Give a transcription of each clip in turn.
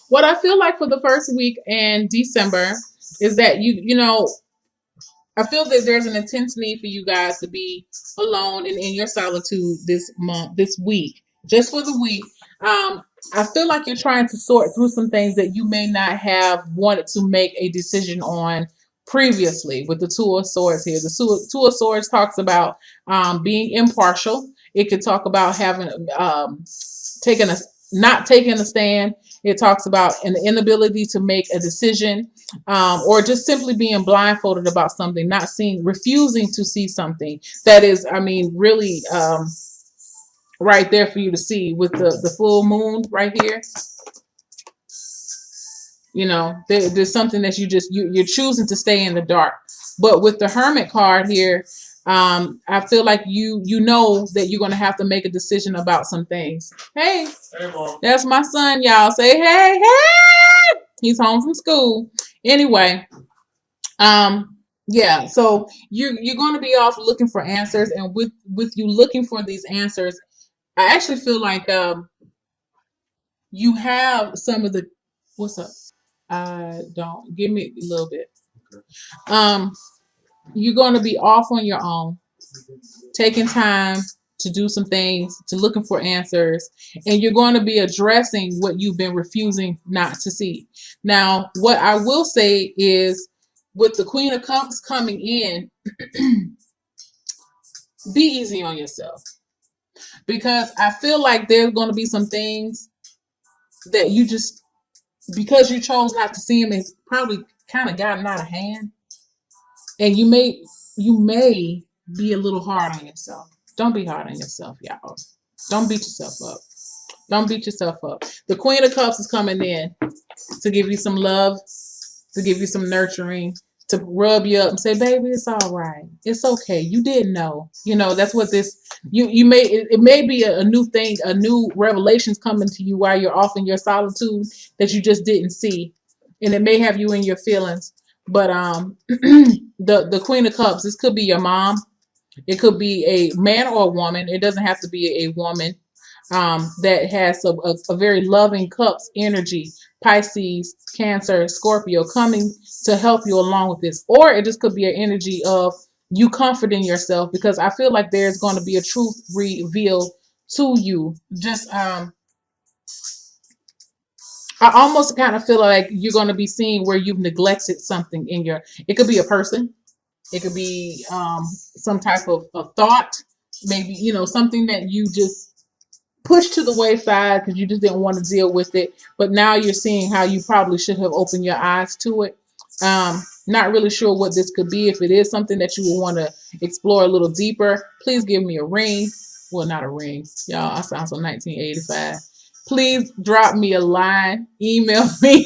What I feel like for the first week in December is that I feel that there's an intense need for you guys to be alone and in your solitude this month, this week, just for the week. I feel like you're trying to sort through some things that you may not have wanted to make a decision on previously. With the Two of Swords here, the Two of Swords talks about being impartial. It could talk about having taking a not taking a stand. It talks about an inability to make a decision, or just simply being blindfolded about something, not seeing, refusing to see something that is, I mean, really right there for you to see with the full moon right here. There's something that you're choosing to stay in the dark. But with the Hermit card here, I feel like you know that you're going to have to make a decision about some things. Hey, that's my son, y'all. Say hey, hey. He's home from school. Anyway, yeah. So you're going to be off looking for answers, and with you looking for these answers, I actually feel like you have some of the what's up. I don't give me a little bit. Um, you're going to be off on your own, taking time to do some things, to looking for answers, and you're going to be addressing what you've been refusing not to see. Now, what I will say is, with the Queen of Cups coming in, be easy on yourself, because I feel like there's going to be some things that you just, because you chose not to see them, it's probably kind of gotten out of hand, and you may be a little hard on yourself. Don't be hard on yourself, y'all. Don't beat yourself up. Don't beat yourself up. The Queen of Cups is coming in to give you some love, to give you some nurturing, to rub you up and say, baby, it's all right. It's okay. You didn't know. That's what this, you may, it may be a new thing, a new revelations coming to you while you're off in your solitude that you just didn't see. And it may have you in your feelings. But the Queen of Cups, this could be your mom. It could be a man or a woman. It doesn't have to be a woman that has a very loving cups energy, Pisces, Cancer, Scorpio, coming to help you along with this. Or it just could be an energy of you comforting yourself, because I feel like there's going to be a truth revealed to you. Just I almost kind of feel like you're going to be seeing where you've neglected something in your, it could be a person, it could be some type of thought, maybe, something that you just pushed to the wayside because you just didn't want to deal with it. But now you're seeing how you probably should have opened your eyes to it. Not really sure what this could be. If it is something that you would want to explore a little deeper, please give me a ring. Well, not a ring. Y'all, I sound so 1985. Please drop me a line, email me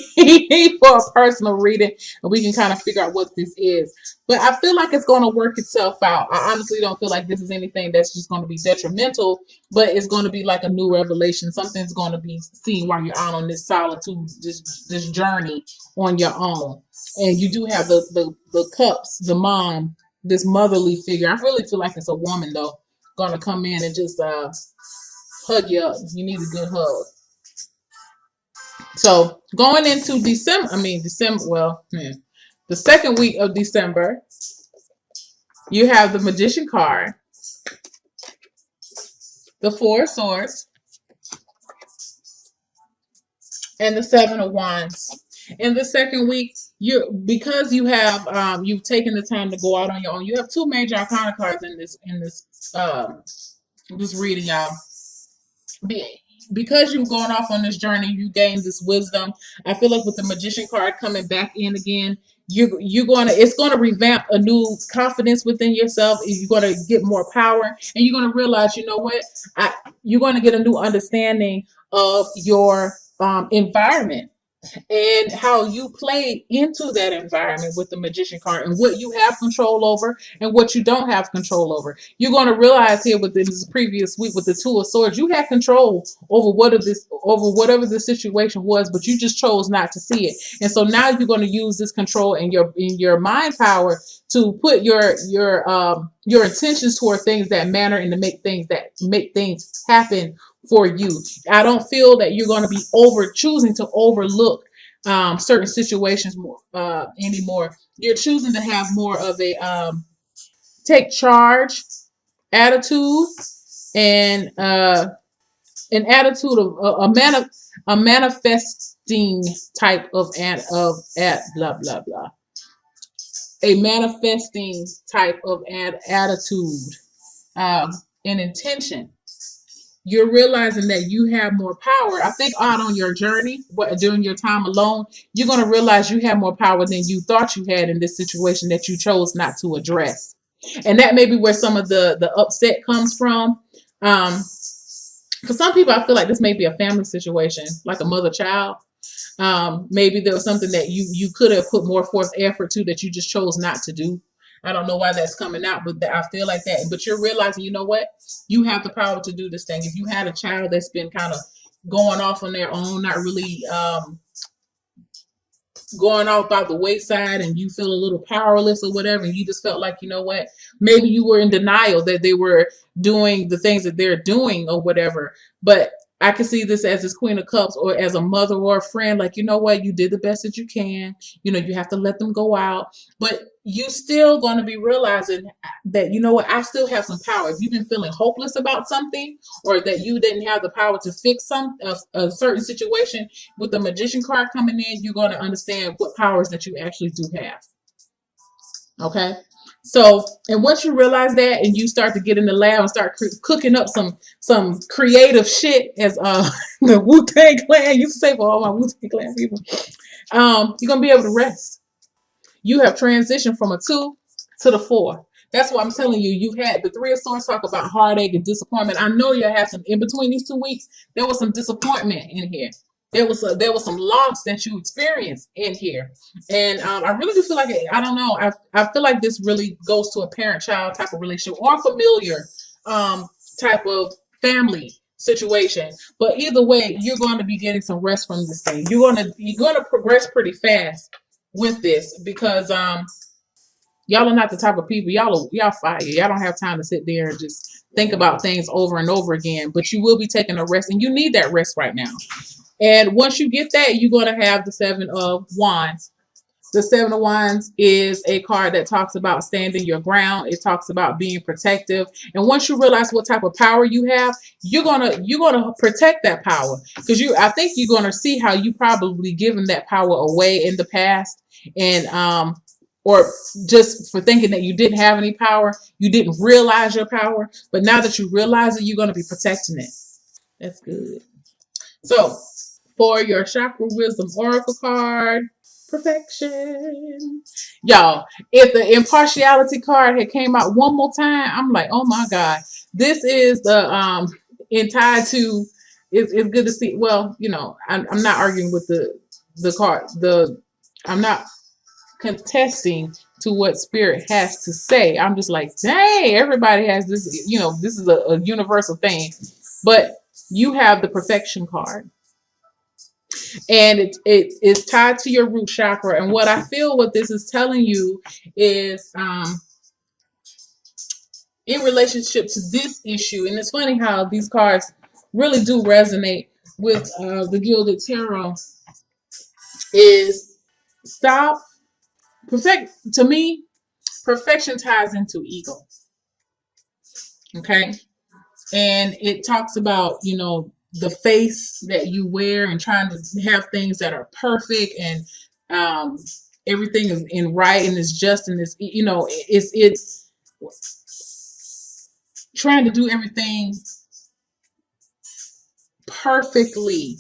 for a personal reading, and we can kind of figure out what this is. But I feel like it's going to work itself out. I honestly don't feel like this is anything that's just going to be detrimental, but it's going to be like a new revelation. Something's going to be seen while you're out on this solitude, this journey on your own. And you do have the cups, the mom, this motherly figure. I really feel like it's a woman though, going to come in and just hug you up. You need a good hug. So going into December, the second week of December, you have the Magician card, the Four of Swords, and the Seven of Wands. In the second week, because you have you've taken the time to go out on your own. You have two major arcana cards in this reading, y'all. Because you've gone off on this journey, you gained this wisdom. I feel like with the Magician card coming back in again, it's gonna revamp a new confidence within yourself. You're gonna get more power, and you're gonna realize, you know what, you're gonna get a new understanding of your environment and how you play into that environment with the Magician card, and what you have control over and what you don't have control over. You're going to realize here with this previous week with the Two of Swords, you had control over whatever the situation was, but you just chose not to see it. And so now you're going to use this control and your mind power to put your intentions toward things that matter and to make things happen for you. I don't feel that you're going to be choosing to overlook certain situations more anymore. You're choosing to have more of a take charge attitude, and an attitude of a manifesting type of blah blah blah, a manifesting type of attitude, an intention. You're realizing that you have more power. I think out on your journey, during your time alone, you're going to realize you have more power than you thought you had in this situation that you chose not to address. And that may be where some of the upset comes from. For some people, I feel like this may be a family situation, like a mother-child. Maybe there was something that you could have put more forth effort to that you just chose not to do. I don't know why that's coming out, but I feel like that. But you're realizing, you know what? You have the power to do this thing. If you had a child that's been kind of going off on their own, not really going off by the wayside, and you feel a little powerless or whatever, and you just felt like, you know what, maybe you were in denial that they were doing the things that they're doing or whatever. But I can see this as this Queen of Cups, or as a mother or a friend, like, you know what, you did the best that you can. You know, you have to let them go out, but you still going to be realizing that, you know what, I still have some power. If you've been feeling hopeless about something, or that you didn't have the power to fix a certain situation, with the Magician card coming in, you're going to understand what powers that you actually do have. Okay. So, and once you realize that, and you start to get in the lab and start cooking up some creative shit, as the Wu-Tang Clan used to say, for all my Wu-Tang Clan people, you're gonna be able to rest. You have transitioned from a 2 to the 4. That's what I'm telling you. You've had the 3 of Swords talk about heartache and disappointment. I know you'll have some in between these 2 weeks. There was some disappointment in here. There was some loss that you experienced in here, and I really do feel like I don't know. I feel like this really goes to a parent-child type of relationship, or familiar type of family situation. But either way, you're going to be getting some rest from this thing. You're going to progress pretty fast with this, because y'all are not the type of people, y'all fire. Y'all don't have time to sit there and just think about things over and over again. But you will be taking a rest, and you need that rest right now. And once you get that, you're going to have the 7 of Wands. The 7 of Wands is a card that talks about standing your ground. It talks about being protective. And once you realize what type of power you have, you're gonna protect that power, because I think you're gonna see how you probably given that power away in the past, and or just for thinking that you didn't have any power, you didn't realize your power. But now that you realize it, you're gonna be protecting it. That's good. So, for your Chakra Wisdom Oracle card, perfection. Y'all, if the impartiality card had came out one more time, I'm like, oh my God. This is the tied to, it's good to see. Well, you know, I'm not arguing with the card. I'm not contesting to what Spirit has to say. I'm just like, dang, everybody has this, you know, this is a universal thing. But you have the perfection card, and it's tied to your root chakra. And what I feel what this is telling you is in relationship to this issue, and it's funny how these cards really do resonate with the Gilded Tarot, is stop. To me, perfection ties into ego. Okay. And it talks about, you know, the face that you wear, and trying to have things that are perfect, and everything is in right, and it's just, and it's, you know, it's trying to do everything perfectly.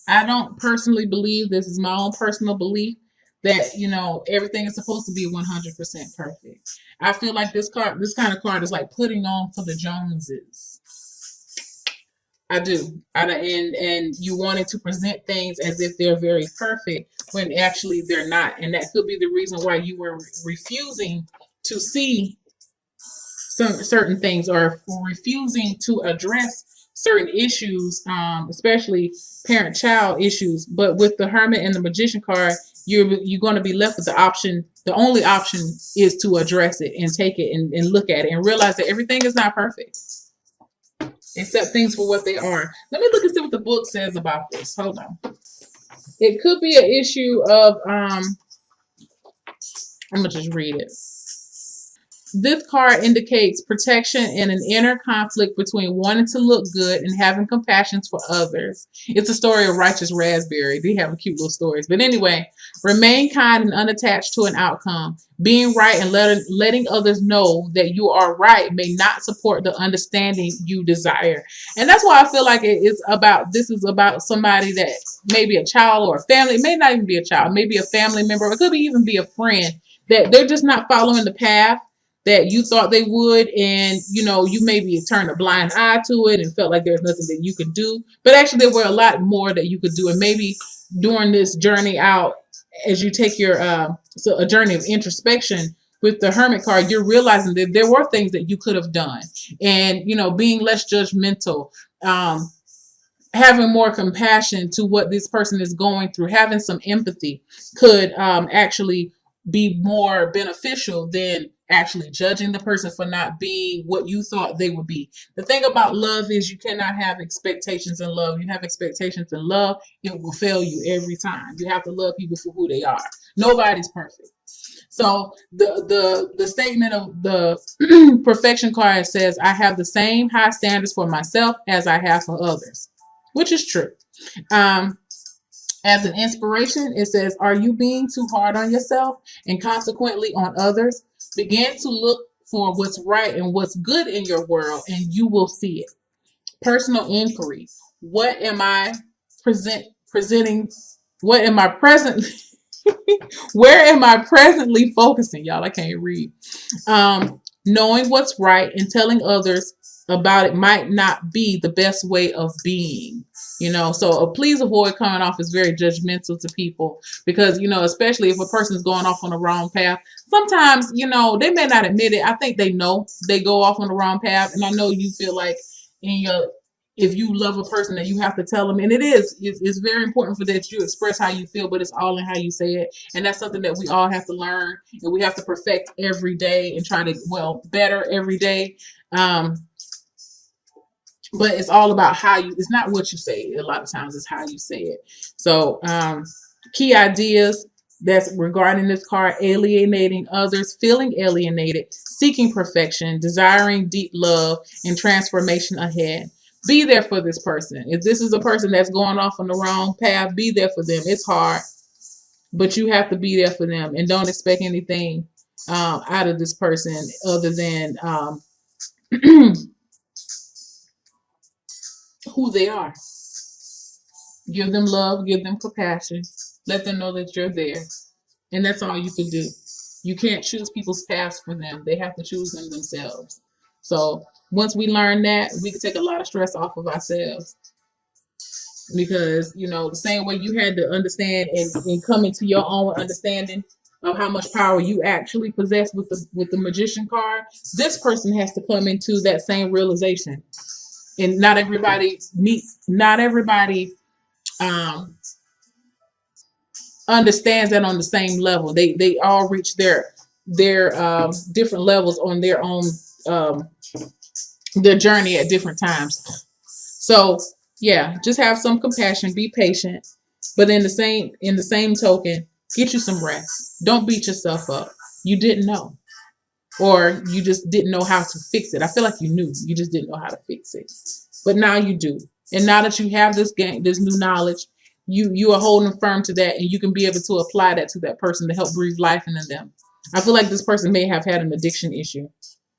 I don't personally believe, this is my own personal belief, that, you know, everything is supposed to be 100% perfect. I feel like this kind of card is like putting on for the Joneses. I do. And you wanted to present things as if they're very perfect, when actually they're not. And that could be the reason why you were refusing to see some certain things, or refusing to address certain issues, especially parent-child issues. But with the Hermit and the Magician card, you're going to be left with the option. The only option is to address it, and take it, and look at it, and realize that everything is not perfect. Accept things for what they are. Let me look and see what the book says about this. Hold on. It could be an issue of I'm gonna just read it. This card indicates protection in an inner conflict between wanting to look good and having compassion for others. It's a story of Righteous Raspberry. They have cute little stories. But anyway, remain kind and unattached to an outcome. Being right and letting others know that you are right may not support the understanding you desire. And that's why I feel like this is about somebody that maybe a child or a family. It may not even be a child, maybe a family member. It could even be a friend that they're just not following the path that you thought they would, and you maybe turned a blind eye to it and felt like there's nothing that you could do, but actually there were a lot more that you could do. And maybe during this journey out, as you take your a journey of introspection with the Hermit card, you're realizing that there were things that you could have done, and being less judgmental, having more compassion to what this person is going through, having some empathy could actually be more beneficial than actually judging the person for not being what you thought they would be. The thing about love is you cannot have expectations in love. You have expectations in love, it will fail you every time. You have to love people for who they are. Nobody's perfect. So the statement of the perfection card says, I have the same high standards for myself as I have for others, which is true. As an inspiration, it says, are you being too hard on yourself and consequently on others? Begin to look for what's right and what's good in your world, and you will see it. Personal inquiry. What am I presenting? What am I presently? Where am I presently focusing? Y'all, I can't read. Knowing what's right and telling others about it might not be the best way of being. So please avoid coming off as very judgmental to people, because especially if a person's going off on the wrong path, sometimes they may not admit it. I think they know they go off on the wrong path, and I know you feel like if you love a person that you have to tell them, and it's very important for that you express how you feel, but it's all in how you say it, and that's something that we all have to learn, and we have to perfect every day and try to better every day. But it's all about it's not what you say. A lot of times it's how you say it. So key ideas that's regarding this card: alienating others, feeling alienated, seeking perfection, desiring deep love, and transformation ahead. Be there for this person. If this is a person that's going off on the wrong path, be there for them. It's hard, but you have to be there for them, and don't expect anything out of this person other than who they are. Give them love, give them compassion, let them know that you're there. And that's all you can do. You can't choose people's paths for them. They have to choose them themselves. So once we learn that, we can take a lot of stress off of ourselves. Because, the same way you had to understand and come into your own understanding of how much power you actually possess with the Magician card, this person has to come into that same realization. And not everybody understands that on the same level. They all reach their different levels on their own their journey at different times. So yeah, just have some compassion, be patient, but in the same token, get you some rest. Don't beat yourself up. You didn't know, or you just didn't know how to fix it. I feel like you knew, you just didn't know how to fix it. But now you do. And now that you have this new knowledge, you are holding firm to that, and you can be able to apply that to that person to help breathe life into them. I feel like this person may have had an addiction issue.